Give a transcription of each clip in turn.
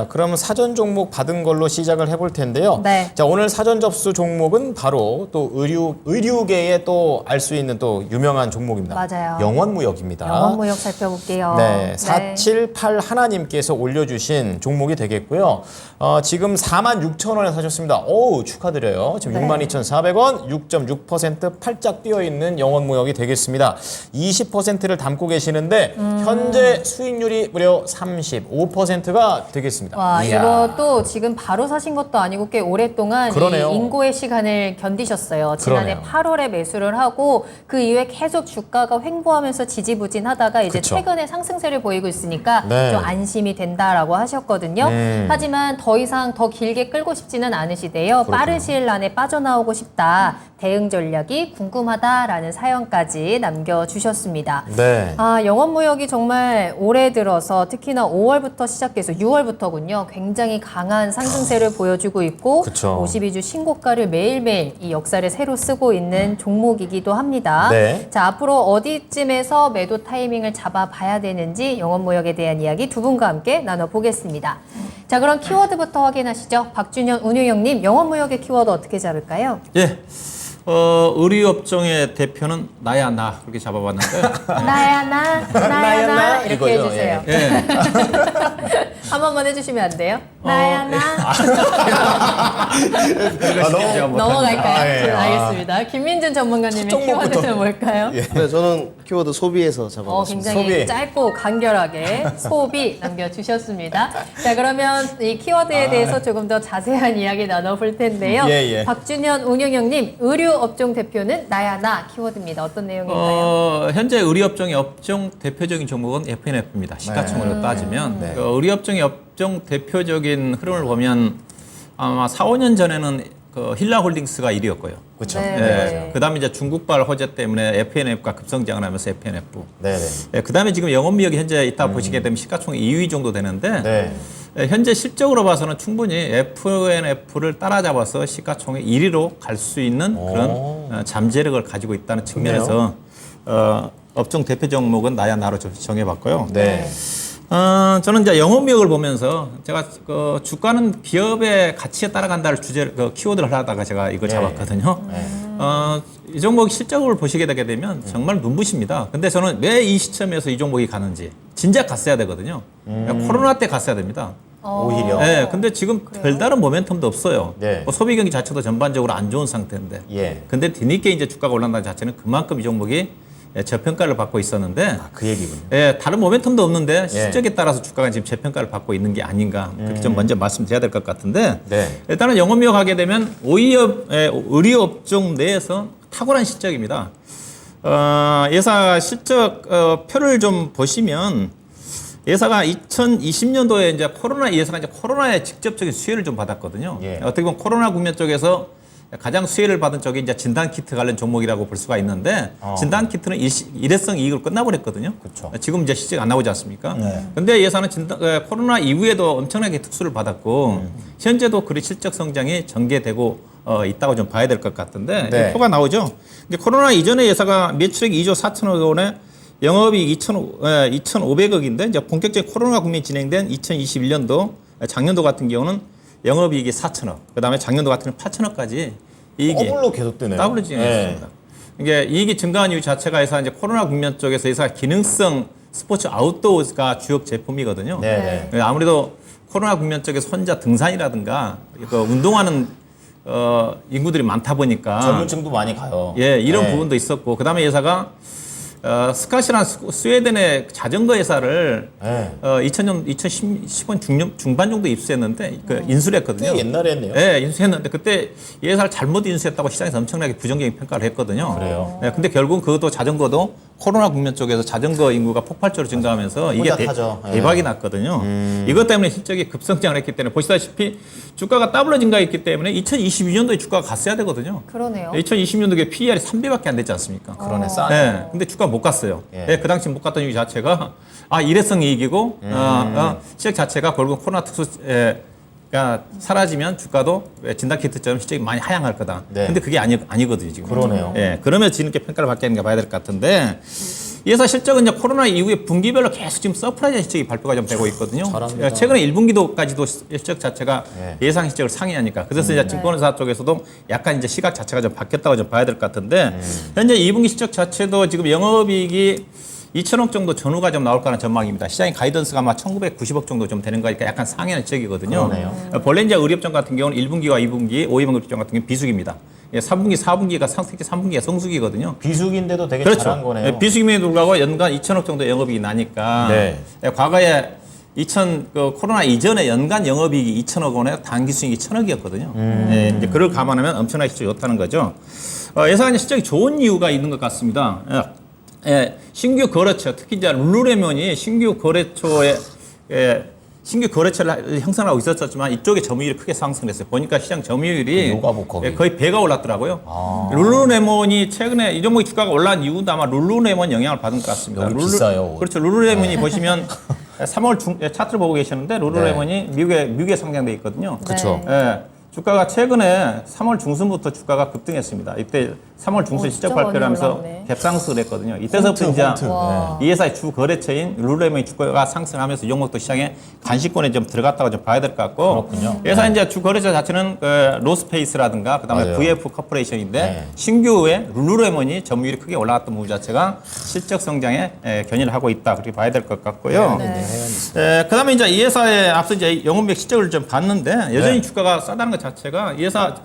그럼 사전 종목 받은 걸로 시작을 해볼 텐데요. 네. 자, 오늘 사전 접수 종목은 바로 또 의류계에 또 알 수 있는 또 유명한 종목입니다. 맞아요. 영원무역입니다. 영원무역 살펴볼게요. 네, 478 하나님께서 올려주신 종목이 되겠고요. 지금 46,000원에 사셨습니다. 오우, 축하드려요. 지금 네. 62,400원, 6.6% 팔짝 뛰어있는 영원무역이 되겠습니다. 20%를 담고 계시는데 현재 수익률이 무려 35%가 되겠습니다. 와, 이야. 이것도 지금 바로 사신 것도 아니고 꽤 오랫동안 그러네요. 이 인고의 시간을 견디셨어요. 지난해 그러네요. 8월에 매수를 하고 그 이후에 계속 주가가 횡보하면서 지지부진하다가 이제 그쵸. 최근에 상승세를 보이고 있으니까 네. 좀 안심이 된다라고 하셨거든요. 하지만 더 이상 더 길게 끌고 싶지는 않으시대요. 빠른 시일 안에 빠져나오고 싶다. 대응 전략이 궁금하다라는 사연까지 남겨주셨습니다. 네. 아, 영원무역이 정말 올해 들어서 특히나 5월부터 시작해서 6월부터군요. 굉장히 강한 상승세를 보여주고 있고 그쵸. 52주 신고가를 매일매일 이 역사를 새로 쓰고 있는 종목이기도 합니다. 네. 자, 앞으로 어디쯤에서 매도 타이밍을 잡아봐야 되는지 영원무역에 대한 이야기 두 분과 함께 나눠보겠습니다. 자, 그럼 키워드부터 확인하시죠. 박준현 운유형님, 영원무역의 키워드 어떻게 잡을까요? 예. 의류업종의 대표는 나야 나 그렇게 잡아봤는데 나야 나, 나야 나 이렇게 이거죠, 해주세요. 예. 한 번만 해주시면 안 돼요? 나야 나. 넘어갈까요? 예. 알겠습니다. 김민준 전문가님의 첫 종목부터. 키워드는 뭘까요? 네, 저는 키워드 소비에서 잡아봤습니다. 굉장히 소비. 짧고 간결하게 소비 남겨주셨습니다. 자, 그러면 이 키워드에 대해서 조금 더 자세한 이야기 나눠볼 텐데요. 예. 박준현 운영형님, 의류업종 대표는 나야 나 키워드입니다. 어떤 내용일까요? 현재 의류업종의 업종 대표적인 종목은 FNF입니다. 시가총액으로 따지면 네. 의류업종의 업종 대표적인 흐름을 보면 아마 4, 5년 전에는 그 힐라홀딩스가 1위였고요. 그렇죠. 네. 네. 그다음에 이제 중국발 호재 때문에 FNF가 급성장을 하면서 FNF. 네. 그다음에 지금 영업미역이 현재 이따 보시게 되면 시가총액 2위 정도 되는데 네. 현재 실적으로 봐서는 충분히 FNF를 따라잡아서 시가총액 1위로 갈 수 있는 그런 잠재력을 가지고 있다는 측면에서 업종 대표 종목은 나야 나로 정해봤고요. 네. 저는 이제 영업미역을 보면서 제가 그 주가는 기업의 가치에 따라간다를 주제를 키워드를 하다가 제가 이걸 잡았거든요. 이 종목 실적을 보시게 되게 되면 정말 눈부십니다. 근데 저는 왜 이 시점에서 이 종목이 가는지 진작 갔어야 되거든요. 코로나 때 갔어야 됩니다. 오히려. 네, 근데 지금 별다른 모멘텀도 없어요. 네. 뭐 소비 경기 자체도 전반적으로 안 좋은 상태인데. 예. 근데 뒤늦게 이제 주가가 올라간다는 자체는 그만큼 이 종목이 저평가를 받고 있었는데. 그 얘기군요. 예, 다른 모멘텀도 없는데 실적에 따라서 주가가 지금 재평가를 받고 있는 게 아닌가 그렇게 좀 먼저 말씀드려야 될 것 같은데 네. 일단은 영업미역 하게 되면 의류업종 내에서 탁월한 실적입니다. 예사 실적 표를 좀 보시면 예사가 2020년도에 이제 예사가 이제 코로나의 직접적인 수혜를 좀 받았거든요. 예. 어떻게 보면 코로나 국면 쪽에서 가장 수혜를 받은 쪽이 이제 진단키트 관련 종목이라고 볼 수가 있는데 진단키트는 일회성 이익으로 끝나버렸거든요. 그쵸. 지금 이제 실적 안 나오지 않습니까? 네. 근데 예사는 코로나 이후에도 엄청나게 특수를 받았고 현재도 그 실적 성장이 전개되고 있다고 좀 봐야 될 것 같은데 네. 이 표가 나오죠. 근데 코로나 이전에 예사가 매출액 2조 4천억 원에 영업이익 2,500억인데 이제 본격적인 코로나 국면이 진행된 2021년도 작년도 같은 경우는 영업이익이 4천억, 그다음에 작년도 같은 경우는 8천억까지 이익이 더블로 계속 뜨네요. 더블로 진행했습니다. 이게 이익이 증가한 이유 자체가 해서 이제 코로나 국면 쪽에서 해서 기능성 스포츠 아웃도어가 주요 제품이거든요. 네. 아무래도 코로나 국면 쪽에서 혼자 등산이라든가 그 운동하는 인구들이 많다 보니까 젊은층도 많이 가요. 예, 이런 네. 부분도 있었고 그다음에 회사가 스캇이라는 스웨덴의 자전거 회사를 네. 2010년 중반 정도 입수했는데 인수를 했거든요. 꽤 옛날에 했네요. 네, 인수했는데 그때 이 회사를 잘못 인수했다고 시장에서 엄청나게 부정적인 평가를 했거든요. 그래요? 네, 근데 결국은 그것도 자전거도 코로나 국면 쪽에서 자전거 인구가 폭발적으로 증가하면서 이게 타죠. 예. 대박이 났거든요. 이것 때문에 실적이 급성장을 했기 때문에 보시다시피 주가가 더블로 증가했기 때문에 2022년도에 주가가 갔어야 되거든요. 그러네요. 2020년도에 PER이 3배밖에 안 됐지 않습니까? 그러네, 싸네. 네, 근데 주가 못 갔어요. 예. 네, 그 당시 못 갔던 이유 자체가 일회성 이익이고 시장 자체가 결국 코로나 특수가 사라지면 주가도 진단키트처럼 실적이 많이 하향할 거다. 네. 근데 그게 아니거든요 지금. 그러네요. 예, 그러면 뒤늦게 평가를 받게 되는가 봐야 될 것 같은데 이 회사 실적은 이제 코로나 이후에 분기별로 계속 지금 서프라이즈 실적이 발표가 좀 되고 있거든요. 잘합니다. 최근에 1분기도까지도 실적 자체가 네. 예상 실적을 상회하니까. 그래서 이제 증권회사 쪽에서도 약간 이제 시각 자체가 좀 바뀌었다고 좀 봐야 될 것 같은데 현재 2분기 실적 자체도 지금 영업이익이 2천억 정도 전후가 좀 나올 거라는 전망입니다. 시장의 가이던스가 아마 1,990억 정도 좀 되는 거니까 약간 상회하는 지역이거든요. 본래 이제 의료업종 같은 경우는 1분기와 2분기, OEM 의료업종 같은 경우는 비수기입니다. 3분기, 4분기가 상승기, 3분기가 성수기거든요. 비수기인데도 되게 그렇죠. 잘한 거네요. 비수기임에도 불구하고 연간 2천억 정도 영업이익이 나니까 네. 과거에 코로나 이전에 연간 영업이익이 2천억 원에 단기 수익이 1,000억이었거든요. 이제 그걸 감안하면 엄청나게 실적이 좋다는 거죠. 예상의 실적이 좋은 이유가 있는 것 같습니다. 신규 거래처, 특히 이제 룰루레몬이 신규 거래처에 신규 거래처를 형성하고 있었지만 이쪽에 점유율이 크게 상승했어요. 보니까 시장 점유율이 요가복거기. 거의 배가 올랐더라고요. 룰루레몬이 최근에 이 종목의 주가가 올라간 이유도 아마 룰루레몬 영향을 받은 것 같습니다. 여기 비싸요. 그렇죠. 룰루레몬이 보시면 3월 차트를 보고 계시는데 룰루레몬이 미국에 상장돼 있거든요. 그렇죠. 예. 주가가 최근에 3월 중순부터 주가가 급등했습니다. 이때 3월 중순 실적 진짜 발표를 많이 하면서 올랐네. 갭상승을 했거든요. 이때서부터 이제 와. 이 회사의 주 거래처인 룰루레몬의 주가가 상승하면서 이 종목도 시장에 간식권에 좀 들어갔다고 좀 봐야 될 것 같고. 그렇군요. 이 회사 이제 주 거래처 자체는 로스페이스라든가 그다음에 맞아요. VF 코퍼레이션인데 네. 신규의 룰루레몬이 점유율이 크게 올라갔던 부분 자체가 실적 성장에 견인을 하고 있다 그렇게 봐야 될 것 같고요. 그다음에 이제 이 회사의 앞서 이제 영업이익 실적을 좀 봤는데 여전히 네. 주가가 싸다는 것 자체가 이 회사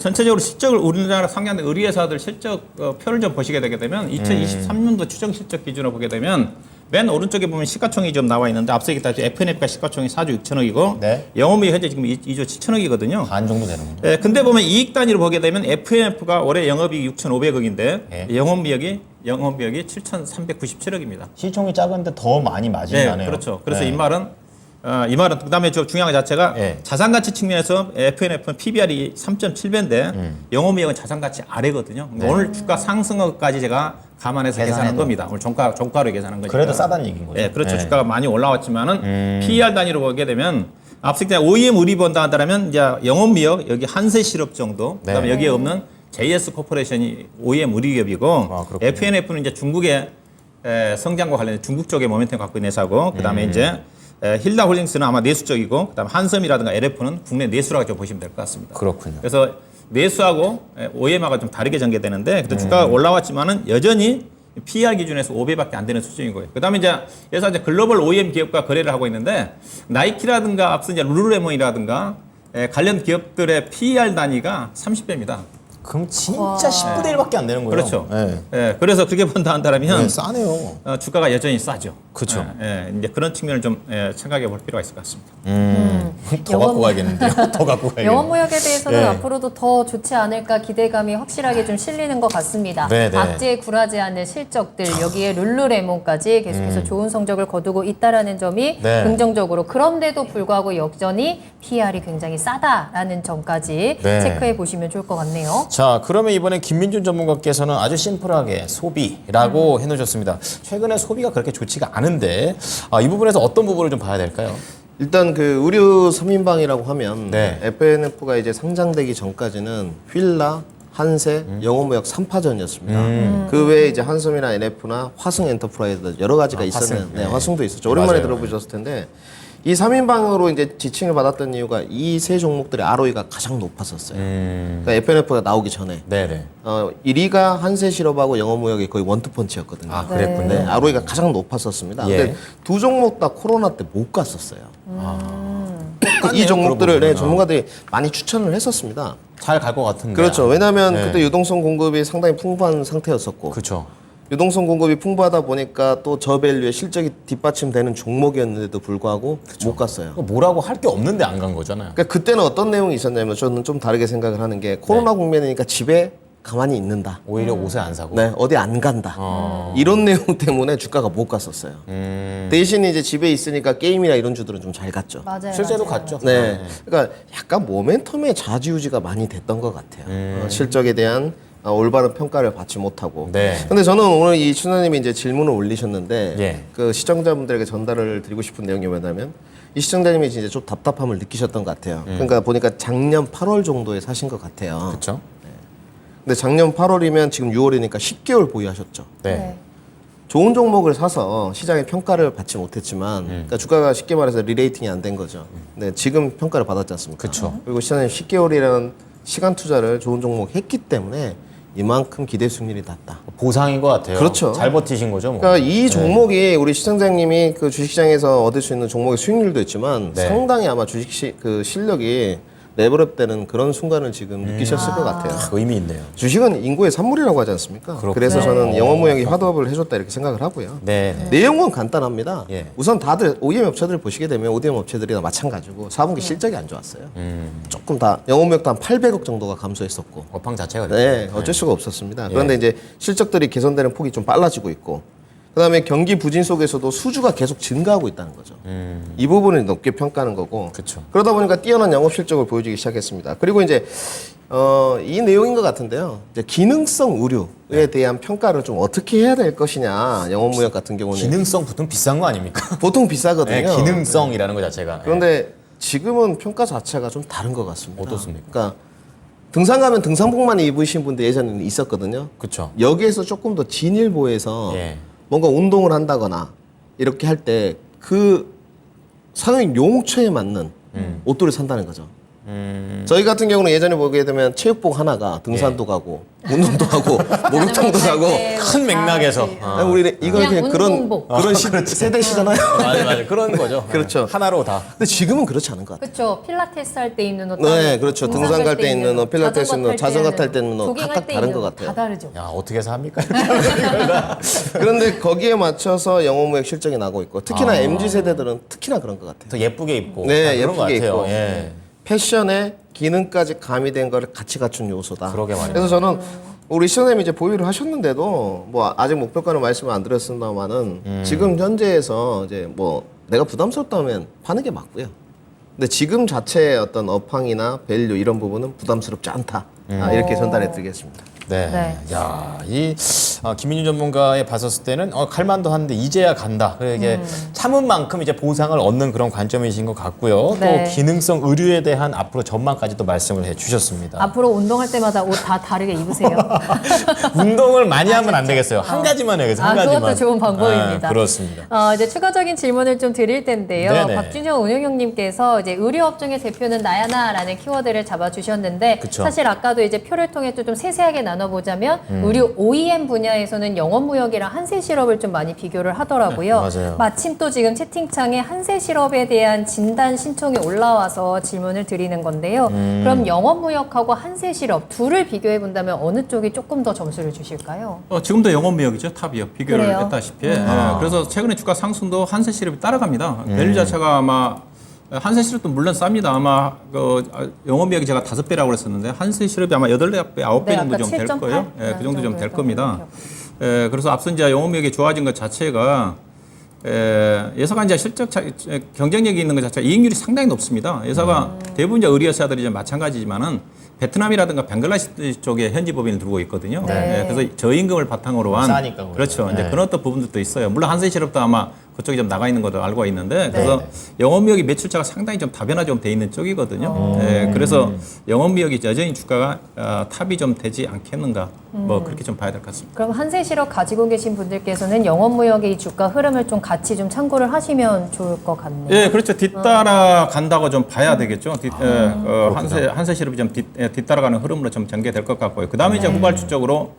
전체적으로 실적을 우리나라 상장된 의류회사들 실적 표를 좀 보시게 되게 되면 2023년도 추정 실적 기준으로 보게 되면 맨 오른쪽에 보면 시가총액이 좀 나와 있는데 앞서 얘기했다시피 FNF가 시가총액 4조 6천억이고 네. 영업이익 현재 지금 2조 7천억이거든요. 반 정도 되는군요. 근데 보면 이익 단위로 보게 되면 FNF가 올해 영업이익 6,500억인데 네. 영업이익이 7,397억입니다. 시총이 작은데 더 많이 맞이 나네요. 그렇죠. 그래서 네. 이 말은 그다음에 저 중요한 것 자체가 네. 자산 가치 측면에서 FNF는 PBR이 3.7배인데 영업이익은 자산 가치 아래거든요. 네. 오늘 주가 상승까지 제가 감안해서 계산한 계산해도. 겁니다. 오늘 종가로 계산한 거니까. 그래도 싸다는 얘기인 거죠. 네, 그렇죠. 네. 주가가 많이 올라왔지만은 PER 단위로 보게 되면 앞서 그냥 OEM 의리 본다 한다면 이제 영업미역 여기 한세실업 정도, 네. 그다음에 여기에 없는 JS 코퍼레이션이 OEM 의리기업이고 그렇군요. FNF는 이제 중국의 성장과 관련된 중국 쪽의 모멘텀을 갖고 있는 회사고 그다음에 이제 힐다홀딩스는 아마 내수 쪽이고 그다음에 한섬이라든가 LF는 국내 내수라고 좀 보시면 될 것 같습니다. 그렇군요. 그래서 내수하고 OEM하고 좀 다르게 전개되는데 그때 주가가 올라왔지만은 여전히 PER 기준에서 5배밖에 안 되는 수준이고요. 그다음에 이제 여기서 이제 글로벌 OEM 기업과 거래를 하고 있는데 나이키라든가 앞서 이제 룰루레몬이라든가 관련 기업들의 PER 단위가 30배입니다. 그럼 진짜 10분의 1밖에 안 되는 거예요. 그렇죠. 네. 그래서 그렇게 본다 한다면 네, 싸네요. 주가가 여전히 싸죠. 그렇죠. 이제 그런 측면을 좀 생각해 볼 필요가 있을 것 같습니다. 더 갖고 가야겠는데요. 더 갖고 가야겠네요. 영업무역에 대해서는 네. 앞으로도 더 좋지 않을까 기대감이 확실하게 좀 실리는 것 같습니다. 네, 네. 악재에 굴하지 않는 실적들, 여기에 룰루레몬까지 계속해서 좋은 성적을 거두고 있다라는 점이 네. 긍정적으로. 그런데도 불구하고 여전히 PR이 굉장히 싸다라는 점까지 네. 체크해 보시면 좋을 것 같네요. 자, 그러면 이번에 김민준 전문가께서는 아주 심플하게 소비라고 해놓으셨습니다. 최근에 소비가 그렇게 좋지가 않은데 이 부분에서 어떤 부분을 좀 봐야 될까요? 일단 그 의류 3인방이라고 하면 네. FNF가 이제 상장되기 전까지는 휠라, 한세, 영업무역 3파전이었습니다. 그 외에 이제 한섬이나 NF나 화승 엔터프라이즈 여러 가지가 있었는데 화승. 네. 화승도 있었죠. 오랜만에 맞아요. 들어보셨을 텐데 이 3인방으로 이제 지칭을 받았던 이유가 이 세 종목들의 ROE가 가장 높았었어요. 그러니까 FNF가 나오기 전에 네네. 1위가 한세 실업하고 영업무역이 거의 원투펀치였거든요. 아, 그랬군요. 네, ROE가 가장 높았었습니다. 예. 근데 두 종목 다 코로나 때 못 갔었어요. 이 똑같네요, 종목들을 그런 부분은. 전문가들이 많이 추천을 했었습니다. 잘 갈 것 같은데. 그렇죠. 왜냐하면 네. 그때 유동성 공급이 상당히 풍부한 상태였었고 그렇죠. 유동성 공급이 풍부하다 보니까 또 저밸류의 실적이 뒷받침되는 종목이었는데도 불구하고 못 갔어요. 뭐라고 할 게 없는데 안 간 거잖아요. 그러니까 그때는 어떤 내용이 있었냐면 저는 좀 다르게 생각을 하는 게 코로나 국면이니까 집에 가만히 있는다. 오히려 옷을 안 사고. 네, 어디 안 간다. 이런 내용 때문에 주가가 못 갔었어요. 대신 이제 집에 있으니까 게임이나 이런 주들은 좀 잘 갔죠. 맞아요. 실제로 맞아요. 갔죠. 네, 그러니까 약간 모멘텀의 좌지우지가 많이 됐던 것 같아요. 실적에 대한 올바른 평가를 받지 못하고. 네. 근데 저는 오늘 이 춘하님이 이제 질문을 올리셨는데 예. 그 시청자분들에게 전달을 드리고 싶은 내용이 뭐냐면 이 시청자님이 진짜 좀 답답함을 느끼셨던 것 같아요. 그러니까 보니까 작년 8월 정도에 사신 것 같아요. 그렇죠. 근데 작년 8월이면 지금 6월이니까 10개월 보유하셨죠. 네. 좋은 종목을 사서 시장의 평가를 받지 못했지만 그러니까 주가가 쉽게 말해서 리레이팅이 안 된 거죠. 근데 지금 평가를 받았지 않습니까? 그쵸. 그리고 시장님 10개월이라는 시간 투자를 좋은 종목 했기 때문에 이만큼 기대 수익률이 났다. 보상인 것 같아요. 그렇죠. 잘 버티신 거죠. 뭐. 그러니까 이 종목이 우리 시청자님이 그 주식시장에서 얻을 수 있는 종목의 수익률도 있지만 네. 상당히 아마 주식 그 실력이 레벨업되는 그런 순간을 지금 느끼셨을 것 같아요. 의미 있네요. 주식은 인구의 산물이라고 하지 않습니까? 그렇군요. 그래서 저는 영업무역이 화두업을 해줬다 이렇게 생각을 하고요. 네. 내용은 간단합니다. 예. 우선 다들 OEM 업체들을 보시게 되면 ODM 업체들이나 마찬가지고 4분기 실적이 안 좋았어요. 조금 다 영업무역도 한 800억 정도가 감소했었고 업황 자체가 네, 그렇죠. 어쩔 수가 없었습니다. 그런데 이제 실적들이 개선되는 폭이 좀 빨라지고 있고, 그다음에 경기 부진 속에서도 수주가 계속 증가하고 있다는 거죠. 이 부분을 높게 평가하는 거고, 그쵸. 그러다 보니까 뛰어난 영업 실적을 보여주기 시작했습니다. 그리고 이제 이 내용인 것 같은데요. 이제 기능성 의류에 대한 평가를 좀 어떻게 해야 될 것이냐, 영업무역 같은 경우는 기능성 붙으면 비싼 거 아닙니까? 보통 비싸거든요. 네, 기능성이라는 것 자체가. 그런데 지금은 평가 자체가 좀 다른 것 같습니다. 어떻습니까? 그러니까 등산 가면 등산복만 입으신 분들 예전에는 있었거든요. 그렇죠. 여기에서 조금 더 진일보해서 예. 뭔가 운동을 한다거나 이렇게 할 때 그 상용 용처에 맞는 옷들을 산다는 거죠. 저희 같은 경우는 예전에 보게 되면 체육복 하나가 등산도 가고 운동도 하고 목욕탕도 가고 큰 맥락에서. 아니, 우리 이거 그냥 그냥 그런 운동복. 세대시잖아요. 맞아. 그런 거죠. 그렇죠. 하나로 다. 근데 지금은 그렇지 않은 것 같아요. 그렇죠. 필라테스 할 때 입는 옷. 네, 그렇죠. 등산 갈 때 입는 옷, 필라테스 입는 옷, 자전거 탈 때 입는 옷 조깅할 각각 때 다른 입는 것 옷 같아요. 다 다르죠. 야, 어떻게 해서 합니까? 그런데 거기에 맞춰서 영업무역 실적이 나고 있고 특히나 MZ 세대들은 특히나 그런 것 같아요. 더 예쁘게 입고. 네, 아, 그런 것 예쁘게 같아요. 입고. 예. 패션에 기능까지 가미된 거를 같이 갖춘 요소다. 그러게 말이에요. 그래서 저는 우리 시장님이 이제 보유를 하셨는데도 뭐 아직 목표가는 말씀을 안 드렸습니다만은 지금 현재에서 이제 뭐 내가 부담스럽다면 파는 게 맞고요. 근데 지금 자체의 어떤 업황이나 밸류 이런 부분은 부담스럽지 않다. 이렇게 전달해 드리겠습니다. 네. 네. 야, 이 김민준 전문가에 봤었을 때는 갈만도 한데 이제야 간다. 그게 참은 만큼 이제 보상을 얻는 그런 관점이신 것 같고요. 네. 또 기능성 의류에 대한 앞으로 전망까지 또 말씀을 해주셨습니다. 앞으로 운동할 때마다 옷 다 다르게 입으세요. 운동을 많이 하면 안 되겠어요. 한 가지만 해요. 한 가지만. 그것도 좋은 방법입니다. 아, 그렇습니다. 이제 추가적인 질문을 좀 드릴 텐데요. 네네. 박준영 운영형님께서 이제 의류업종의 대표는 나야나라는 키워드를 잡아주셨는데 그쵸. 사실 아까도 이제 표를 통해 또 좀 세세하게 나눠보자면 의류 OEM 분야에서는 영업무역이랑 한세실업을 좀 많이 비교를 하더라고요. 네, 맞아요. 마침 또 지금 채팅창에 한세실업에 대한 진단 신청이 올라와서 질문을 드리는 건데요. 그럼 영업무역하고 한세실업 둘을 비교해 본다면 어느 쪽이 조금 더 점수를 주실까요? 지금도 영업무역이죠. 탑이요. 비교를 그래요? 했다시피. 그래서 최근에 주가 상승도 한세실업이 따라갑니다. 밸류 자체가 아마 한세실업도 물론 쌉니다. 아마 영업무역이 제가 5배라고 그랬었는데 한세실업이 아마 8배, 9배 네, 정도 아까 좀 될 7.8? 거예요. 그 정도 좀 될 정도에서 겁니다. 그래서 앞서 이제 영업무역이 좋아진 것 자체가 예사가 이제 실적 경쟁력이 있는 것 자체가 이익률이 상당히 높습니다. 예사가 대부분 이제 의류회사들이 이제 마찬가지지만은 베트남이라든가 벵글라데시 쪽에 현지 법인을 두고 있거든요. 네. 그래서 저임금을 바탕으로 한 싸니까 그렇죠. 이제 네. 그런 어떤 부분들도 있어요. 물론 한세실업도 아마 그쪽이 좀 나가 있는 것도 알고 있는데 그래서 영업무역이 매출차가 상당히 좀 다변화 좀 돼 있는 쪽이거든요. 그래서 영업무역이 여전히 주가가 탑이 좀 되지 않겠는가 뭐 그렇게 좀 봐야 될 것 같습니다. 그럼 한세실업 가지고 계신 분들께서는 영업무역의 이 주가 흐름을 좀 같이 좀 참고를 하시면 좋을 것 같네요. 예, 그렇죠. 뒤따라 간다고 좀 봐야 되겠죠. 한세실업이 좀 뒤따라가는 흐름으로 좀 전개될 것 같고요. 그 다음에 이제 후발주적으로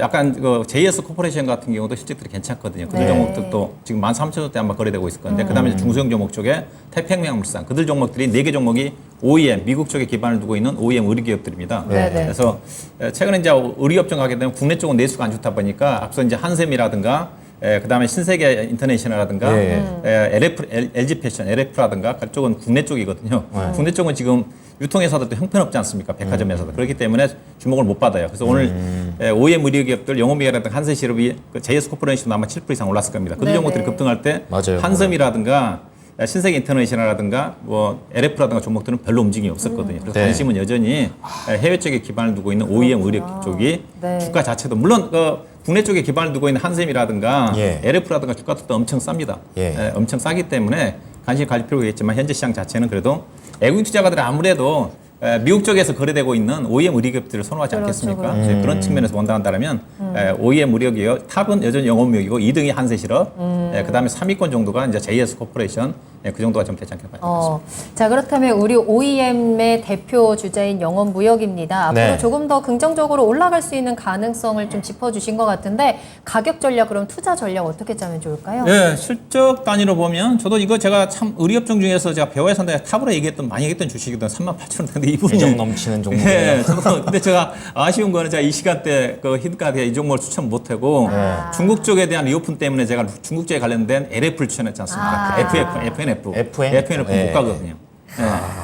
약간 JS 코퍼레이션 같은 경우도 실적들이 괜찮거든요. 그들 네. 종목들도 지금 13,000원대 아마 거래되고 있을 건데, 그 다음에 이제 중소형 종목 쪽에 태평양물산, 그들 종목들이 4개 종목이 OEM, 미국 쪽에 기반을 두고 있는 OEM 의류기업들입니다. 네. 네. 그래서 최근에 이제 의류업종 가게 되면 국내 쪽은 내수가 안 좋다 보니까 앞서 이제 한샘이라든가 그 다음에 신세계 인터내셔널이라든가 LG 패션, LF라든가 그쪽은 국내 쪽이거든요. 국내 쪽은 지금 유통회사들도 형편없지 않습니까? 백화점에서도. 그렇기 때문에 주목을 못 받아요. 그래서 오늘 OEM 의류기업들, 영업무역이라든가 한세실업이 JS 코퍼레이션도 아마 7% 이상 올랐을 겁니다. 그들 네네. 종목들이 급등할 때 맞아요. 한섬이라든가 신세계 인터내셔널이라든가 뭐 LF라든가 종목들은 별로 움직임이 없었거든요. 그래서 네. 관심은 여전히 해외 쪽에 기반을 두고 있는 OEM 의류 쪽이 네. 주가 자체도 물론 국내 쪽에 기반을 두고 있는 한샘이라든가 예. LF라든가 주가도 또 엄청 쌉니다. 예. 엄청 싸기 때문에 관심 가질 필요가 있지만 현재 시장 자체는 그래도 외국인 투자가들이 아무래도 미국 쪽에서 거래되고 있는 OEM 의료기업들을 선호하지 그렇죠, 않겠습니까? 그렇죠. 이제 그런 측면에서 본다면 OEM 의료기업 탑은 여전히 영업무역이고 2등이 한세실업, 그다음에 3위권 정도가 이제 JS 코퍼레이션 그 정도가 좀 되지 않겠나 봐요. 자, 그렇다면 우리 OEM의 대표 주자인 영업무역입니다. 앞으로 네. 조금 더 긍정적으로 올라갈 수 있는 가능성을 좀 짚어주신 것 같은데 가격 전략 그럼 투자 전략 어떻게 짜면 좋을까요? 네, 실적 단위로 보면 저도 이거 제가 참 의료업종 중에서 제가 배워야 산다 탑으로 많이 얘기했던 주식이던 38,000원. 근데 이분이 애정 넘치는 종목이에요. 네, 저도 근데 제가 아쉬운 거는 제가 이 시간대 그 히든카드에 이 종목을 추천 못하고 중국 쪽에 대한 리오픈 때문에 제가 중국 쪽에 관련된 LF를 추천했지 않습니까? FNF 네. 못 가거든요.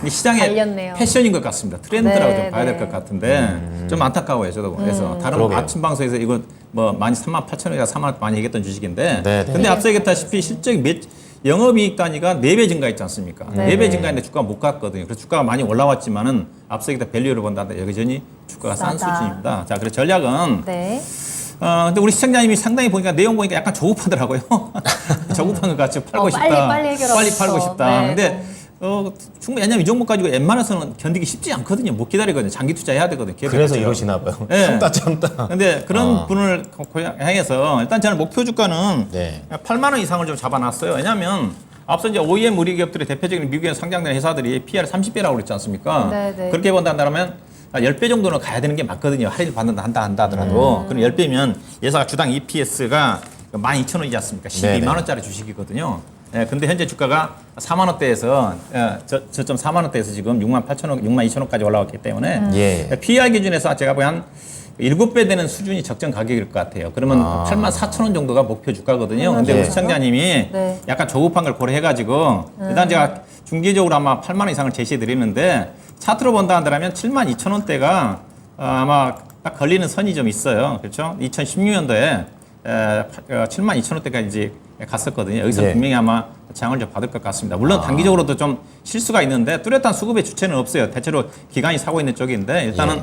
이 시장의 갈렸네요. 패션인 것 같습니다. 트렌드라고 네, 좀 봐야 될 것 같은데 좀 안타까워요. 저도 그래서 다른 그러게요. 아침 방송에서 이거 뭐 38,000원이나 3만 많이 얘기했던 주식인데 네, 네. 근데 앞서 얘기했다시피 실적이 영업이익 단위가 4배 증가했지 않습니까? 네. 4배 증가했는데 주가가 못 갔거든요. 그래서 주가가 많이 올라왔지만은 앞서 얘기했다 밸류를 본다는데 여전히 주가가 싼 싸다. 수준입니다. 자, 그래서 전략은 네. 근데 우리 시청자님이 상당히 보니까 내용 보니까 약간 조급하더라고요. 조급한 것 같이 팔고 싶다. 빨리 해결하고 빨리 싶어. 팔고 싶다. 네. 근데 충분히 왜냐면 이 종목 가지고 웬만해서는 견디기 쉽지 않거든요. 못 기다리거든요. 장기 투자해야 되거든요. 그래서 기업가처럼. 이러시나 봐요. 네. 참다. 근데 그런 분을 향해서 일단 저는 목표 주가는 네. 8만 원 이상을 좀 잡아놨어요. 왜냐하면 앞서 이제 OEM 의료기업들의 대표적인 미국에 상장된 회사들이 PR 30배라고 그랬지 않습니까? 네, 네. 그렇게 본다면 10배 정도는 가야 되는 게 맞거든요. 할인을 받는다 한다 하더라도. 그럼 10배면 예사가 주당 EPS가 12,000원이지 않습니까? 12만 원짜리 주식이거든요. 예, 근데 현재 주가가 4만 원대에서 저점 4만 원대에서 지금 6만 8천 원, 6만 2천 원까지 올라왔기 때문에 예. PER 기준에서 제가 보기엔 한 7배 되는 수준이 적정 가격일 것 같아요. 그러면 8만 4천 원 정도가 목표 주가거든요. 근데 우리 시청자님이 네. 약간 조급한 걸 고려해가지고 일단 제가 중기적으로 아마 8만 원 이상을 제시해 드리는데 차트로 본다 한다면 7만 2천 원대가 아마 딱 걸리는 선이 좀 있어요. 그렇죠? 2016년도에 7만 2천 원대까지 이제 갔었거든요. 여기서 네. 분명히 아마 장을 좀 받을 것 같습니다. 물론 단기적으로도 좀 실수가 있는데 뚜렷한 수급의 주체는 없어요. 대체로 기관이 사고 있는 쪽인데 일단은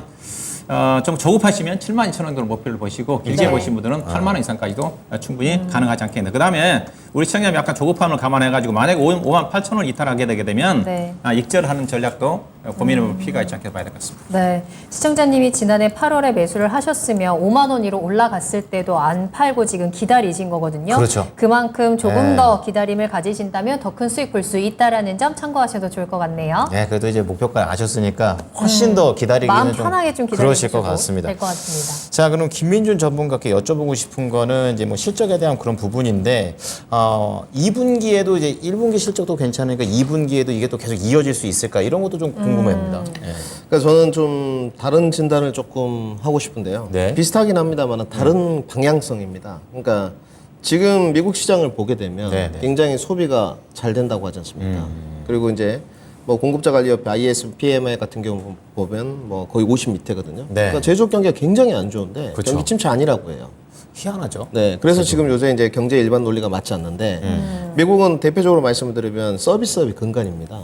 좀 조급하시면 7만 2천 원 정도 목표를 보시고 길게 네. 보신 분들은 8만 원 이상까지도 충분히 가능하지 않겠나. 그다음에 우리 시청자님 약간 조급함을 감안해가지고 만약에 5만 8천 원 이탈하게 되게 되면 네. 익절하는 전략도 고민해볼 필요가 있지 않게 봐야 될 것 같습니다. 네. 시청자님이 지난해 8월에 매수를 하셨으면 5만 원 위로 올라갔을 때도 안 팔고 지금 기다리신 거거든요. 그렇죠. 그만큼 조금 네. 더 기다림을 가지신다면 더 큰 수익 볼 수 있다라는 점 참고하셔도 좋을 것 같네요. 네, 그래도 이제 목표가 아셨으니까 훨씬 더 기다리기는 마음 좀 편하게 좀 그러실 것 기다리셔도 같습니다. 될 것 같습니다. 자, 그럼 김민준 전문가께 여쭤보고 싶은 거는 이제 뭐 실적에 대한 그런 부분인데, 2분기에도 이제 1분기 실적도 괜찮으니까 2분기에도 이게 또 계속 이어질 수 있을까? 이런 것도 좀 궁금합니다. 네. 그러니까 저는 좀 다른 진단을 조금 하고 싶은데요. 네. 비슷하긴 합니다만 다른 방향성입니다. 그러니까 지금 미국 시장을 보게 되면 네, 네. 굉장히 소비가 잘 된다고 하지 않습니까? 그리고 이제 뭐 공급자 관리협회 IS PMI 같은 경우 보면 뭐 거의 50 밑에거든요. 네. 그러니까 제조업 경기가 굉장히 안 좋은데 그렇죠. 경기 침체 아니라고 해요. 희한하죠. 네, 그래서 지금 요새 이제 경제 일반 논리가 맞지 않는데 미국은 대표적으로 말씀을 드리면 서비스업이 근간입니다.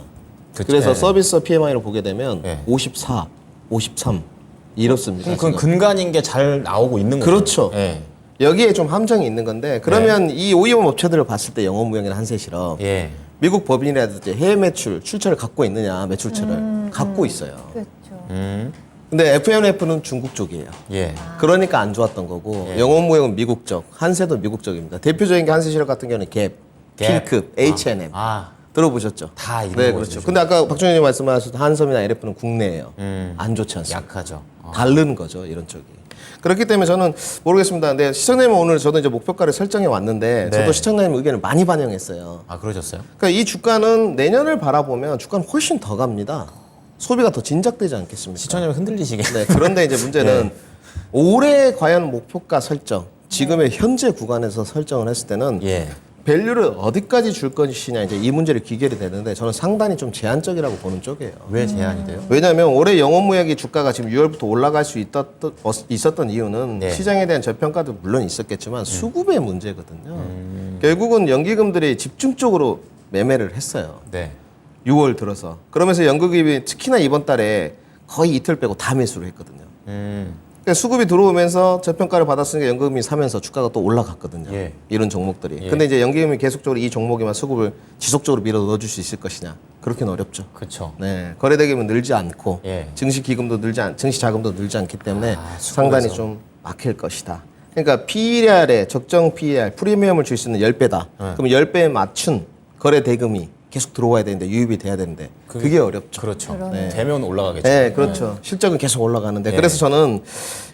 그쵸. 그래서 네. 서비스업 PMI를 보게 되면 네. 54, 53 이렇습니다. 그럼 그건 근간인 게 잘 나오고 있는 거죠. 그렇죠. 예. 여기에 좀 함정이 있는 건데 그러면 이 OEM 업체들을 봤을 때 영업무역이나 한세실업 예. 미국 법인이라든지 해외 매출 출처를 갖고 있느냐 매출처를 갖고 있어요. 그렇죠. 근데 FNF는 중국 쪽이에요. 예. 그러니까 안 좋았던 거고 영업무역은 미국 쪽, 한세도 미국 쪽입니다. 대표적인 게 한세실업 같은 경우는 갭, 핑크, H&M 아, 들어보셨죠? 다 이런 네, 거죠. 그렇죠. 근데 아까 박준현님 말씀하셨던 한섬이나 LF는 국내예요. 안 좋지 않습니다. 약하죠. 다른 거죠, 이런 쪽이. 그렇기 때문에 저는 모르겠습니다. 근데 시청자님 오늘 저도 이제 목표가를 설정해 왔는데 네. 저도 시청자님 의견을 많이 반영했어요. 아, 그러셨어요? 그러니까 이 주가는 내년을 바라보면 주가는 훨씬 더 갑니다. 소비가 더 진작되지 않겠습니까? 시청자님 흔들리시게. 네, 그런데 이제 문제는 올해 과연 목표가 설정, 지금의 현재 구간에서 설정을 했을 때는 예. 밸류를 어디까지 줄 것이냐 이제 이 문제를 귀결이 되는데 저는 상당히 좀 제한적이라고 보는 쪽이에요. 왜 제한이 돼요? 왜냐하면 올해 영업무역이 주가가 지금 6월부터 올라갈 수 있었던 이유는 네. 시장에 대한 저평가도 물론 있었겠지만 수급의 문제거든요. 결국은 연기금들이 집중적으로 매매를 했어요. 네. 6월 들어서. 그러면서 연기금이 특히나 이번 달에 거의 이틀 빼고 다 매수를 했거든요. 그러니까 수급이 들어오면서 저평가를 받았으니까 연금이 사면서 주가가 또 올라갔거든요. 예. 이런 종목들이. 예. 근데 이제 연금이 계속적으로 이 종목에만 수급을 지속적으로 밀어 넣어줄 수 있을 것이냐? 그렇게는 어렵죠. 그렇죠. 네, 거래대금은 늘지 않고 예. 증시 기금도 증시 자금도 늘지 않기 때문에 수급에서. 상당히 좀 막힐 것이다. 그러니까 PER에 적정 PER 프리미엄을 줄 수 있는 10배다. 그럼 10배에 맞춘 거래 대금이 계속 들어와야 되는데 유입이 돼야 되는데 그게 어렵죠. 그렇죠. 네. 되면 올라가겠죠. 네, 그렇죠. 실적은 계속 올라가는데 예. 그래서 저는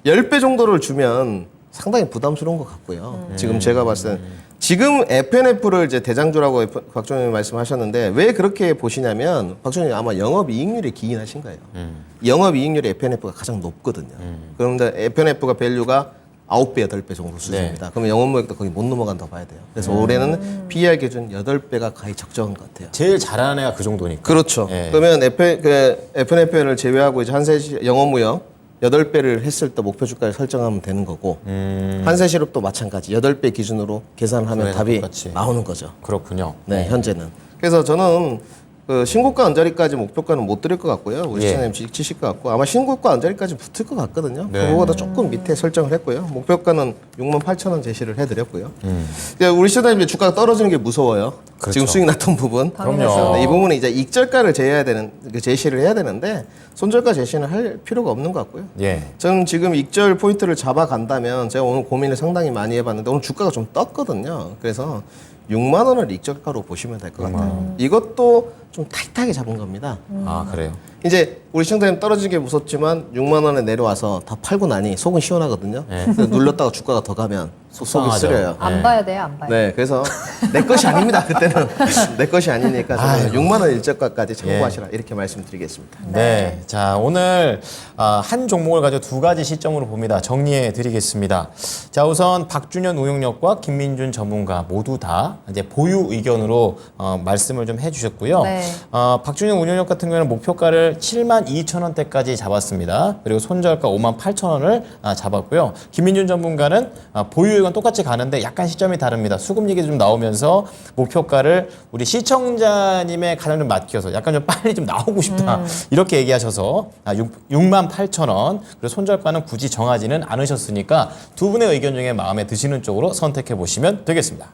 10배 정도를 주면 상당히 부담스러운 것 같고요. 지금 제가 봤을 때 지금 FNF를 이제 대장주라고 박종현이 말씀하셨는데 왜 그렇게 보시냐면 박종현이 아마 영업이익률에 기인하신 거예요. 영업이익률이 FNF가 가장 높거든요. 그런데 FNF가 밸류가 9배, 8배 정도 수준입니다. 그러면 영업무역도 거의 못 넘어간다고 봐야 돼요. 그래서 올해는 PER 기준 8배가 거의 적정한 것 같아요. 제일 잘하는 애가 그 정도니까. 그렇죠. 예. 그러면 FNF를 제외하고 이제 한세시 영업무역 8배를 했을 때 목표 주가를 설정하면 되는 거고 한세시럽도 마찬가지 8배 기준으로 계산을 하면 그래, 답이 똑같이. 나오는 거죠. 그렇군요. 네, 현재는. 그래서 저는 그 신고가 언저리까지 목표가는 못 드릴 것 같고요. 우리 예. 시장님 치실 것 같고 아마 신고가 언저리까지 붙을 것 같거든요. 네. 그거보다 조금 밑에 설정을 했고요. 목표가는 68,000원 제시를 해드렸고요. 우리 시장님 주가가 떨어지는 게 무서워요. 그렇죠. 지금 수익 났던 부분. 그럼요. 네, 이 부분은 이제 익절가를 제시를 해야 되는데 손절가 제시는 할 필요가 없는 것 같고요. 예. 저는 지금 익절 포인트를 잡아간다면 제가 오늘 고민을 상당히 많이 해봤는데 오늘 주가가 좀 떴거든요. 그래서 6만 원을 익절가로 보시면 될 것 같아요. 이것도 좀 타이트하게 잡은 겁니다. 아, 그래요. 이제 우리 시청자님 떨어지는 게 무섭지만 6만 원에 내려와서 다 팔고 나니 속은 시원하거든요. 네. 근데 눌렀다가 주가가 더 가면 속이 속상하죠. 쓰려요. 안 봐야 돼요, 안 봐요. 네, 그래서 내 것이 아닙니다. 그때는 내 것이 아니니까 저는 6만 원 일절가까지 참고하시라 이렇게 말씀드리겠습니다. 네. 자, 오늘 한 종목을 가지고 두 가지 시점으로 봅니다. 정리해 드리겠습니다. 자, 우선 박준현 우영력과 김민준 전문가 모두 다 이제 보유 의견으로 말씀을 좀 해주셨고요. 네. 박준현 우영력 같은 경우는 목표가를 72,000원대까지 잡았습니다. 그리고 손절가 58,000원을 잡았고요. 김민준 전문가는 보유 의견 똑같이 가는데 약간 시점이 다릅니다. 수급 얘기 좀 나오면서 목표가를 우리 시청자님의 가장 좀 맡겨서 약간 좀 빨리 좀 나오고 싶다. 이렇게 얘기하셔서 68,000원 그리고 손절가는 굳이 정하지는 않으셨으니까 두 분의 의견 중에 마음에 드시는 쪽으로 선택해 보시면 되겠습니다.